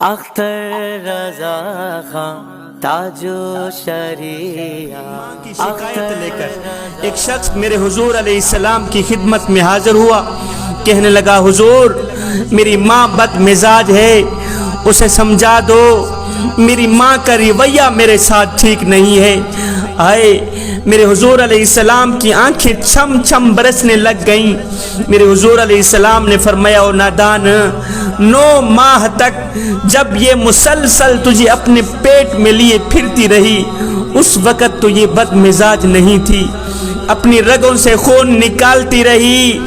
اختر رضا خان تاجو شریعہ کی شکایت لے کر ایک شخص میرے حضور علیہ السلام کی خدمت میں حاضر ہوا. کہنے لگا حضور میری ماں بد مزاج ہے, اسے سمجھا دو, میری ماں کا رویہ میرے ساتھ ٹھیک نہیں ہے. آئے میرے حضور علیہ السلام کی آنکھیں چھم چھم برسنے لگ گئیں. میرے حضور علیہ السلام نے فرمایا او نادان, 9 ماہ تک جب یہ مسلسل تجھے اپنے پیٹ میں لیے پھرتی رہی اس وقت تو یہ بد مزاج نہیں تھی. اپنی رگوں سے خون نکالتی رہی,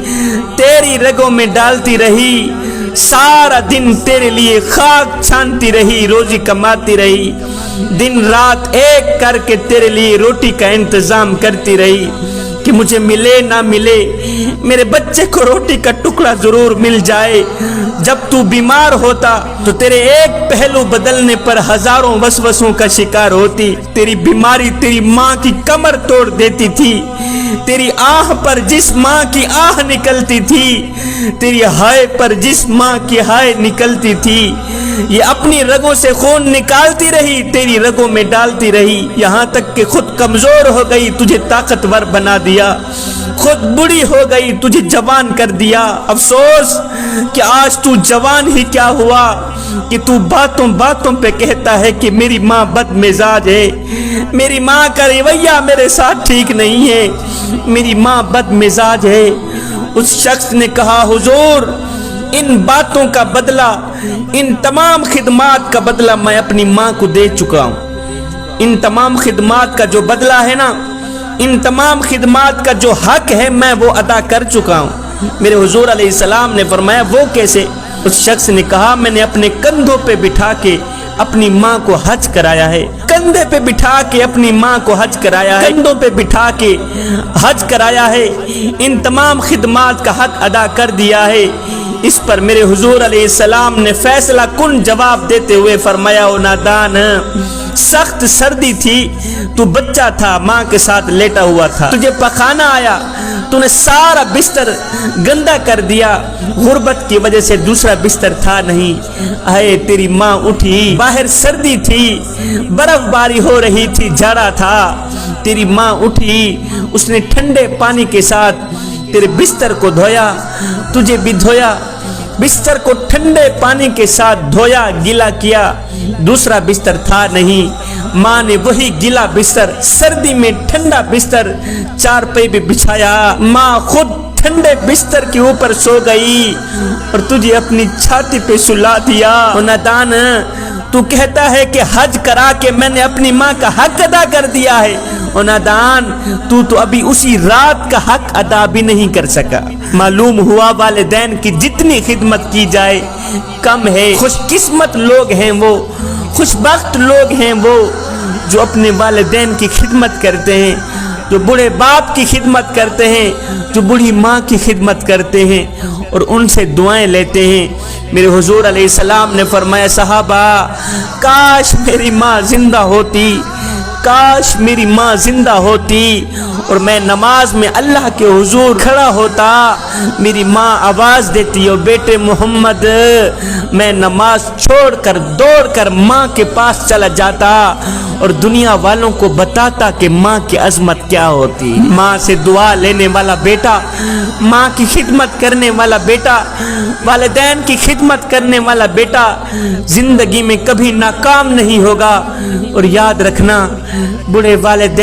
تیری رگوں میں ڈالتی رہی, سارا دن تیرے لیے خاک چھانتی رہی, روزی کماتی رہی, دن رات ایک کر کے تیرے لیے روٹی کا انتظام کرتی رہی کہ مجھے ملے نہ ملے میرے بچے کو روٹی کا ٹکڑا ضرور مل جائے. جب تو بیمار ہوتا تو تیرے ایک پہلو بدلنے پر ہزاروں وسوسوں کا شکار ہوتی. تیری بیماری تیری ماں کی کمر توڑ دیتی تھی. تیری آہ پر جس ماں کی آہ نکلتی تھی, تیری ہائے پر جس ماں کی ہائے نکلتی تھی, یہ اپنی رگوں سے خون نکالتی رہی, تیری رگوں میں ڈالتی رہی, یہاں تک کہ خود کمزور ہو گئی, تجھے طاقتور بنا دیا, خود بڑی ہو گئی, تجھے جوان کر دیا. افسوس کہ آج تو جوان ہی کیا ہوا کہ تو باتوں باتوں پہ کہتا ہے کہ میری ماں بد مزاج ہے, میری ماں کا رویہ میرے ساتھ ٹھیک نہیں ہے, میری ماں بد مزاج ہے. اس شخص نے کہا حضور ان باتوں کا بدلہ, ان تمام خدمات کا بدلہ میں اپنی ماں کو دے چکا ہوں. ان تمام خدمات کا جو بدلہ ہے نا, ان تمام خدمات کا جو حق ہے میں وہ ادا کر چکا ہوں. میرے حضور علیہ السلام نے فرمایا وہ کیسے؟ اس شخص نے کہا میں نے اپنے کندھوں پہ بٹھا کے اپنی ماں کو حج کرایا ہے, کندھے پہ بٹھا کے اپنی ماں کو حج کرایا ہے, کندھوں پہ بٹھا کے حج کرایا ہے, ان تمام خدمات کا حق ادا کر دیا ہے. اس پر میرے حضور علیہ السلام نے فیصلہ کن جواب دیتے ہوئے فرمایا او نادان, سخت سردی تھی, تو بچہ تھا, ماں کے ساتھ لیٹا ہوا تھا, تجھے پخانہ آیا, تو نے سارا بستر گندا کر دیا, غربت کی وجہ سے دوسرا بستر تھا نہیں. آئے تیری ماں اٹھی, باہر سردی تھی, برف باری ہو رہی تھی, جھاڑا تھا, تیری ماں اٹھی, اس نے ٹھنڈے پانی کے ساتھ تیرے بستر کو دھویا, تجھے بھی دھویا, بستر کو ٹھنڈے پانی کے ساتھ دھویا, گیلا کیا, دوسرا بستر تھا نہیں. ماں نے وہی گیلا بستر سردی میں ٹھنڈا بستر چارپائی پہ بچھایا, ماں خود ٹھنڈے بستر کے اوپر سو گئی اور تجھے اپنی چھاتی پہ سلا دیا. نادان تو کہتا ہے کہ حج کرا کے میں نے اپنی ماں کا حق ادا کر دیا ہے. نادان تو ابھی اسی رات کا حق ادا بھی نہیں کر سکا. معلوم ہوا والدین کی جتنی خدمت کی جائے کم ہے. خوش قسمت لوگ ہیں وہ, خوش بخت لوگ ہیں وہ جو اپنے والدین کی خدمت کرتے ہیں, جو بوڑھے باپ کی خدمت کرتے ہیں, جو بوڑھی ماں کی خدمت کرتے ہیں اور ان سے دعائیں لیتے ہیں. میرے حضور علیہ السلام نے فرمایا صحابہ کاش میری ماں زندہ ہوتی, کاش میری ماں زندہ ہوتی اور میں نماز میں اللہ کے حضور کھڑا ہوتا, میری ماں آواز دیتی اور بیٹے محمد, میں نماز چھوڑ کر دوڑ کر ماں کے پاس چلا جاتا اور دنیا والوں کو بتاتا کہ ماں کی عظمت کیا ہوتی. ماں سے دعا لینے والا بیٹا, ماں کی خدمت کرنے والا بیٹا, والدین کی خدمت کرنے والا بیٹا زندگی میں کبھی ناکام نہیں ہوگا. اور یاد رکھنا بڑے والدین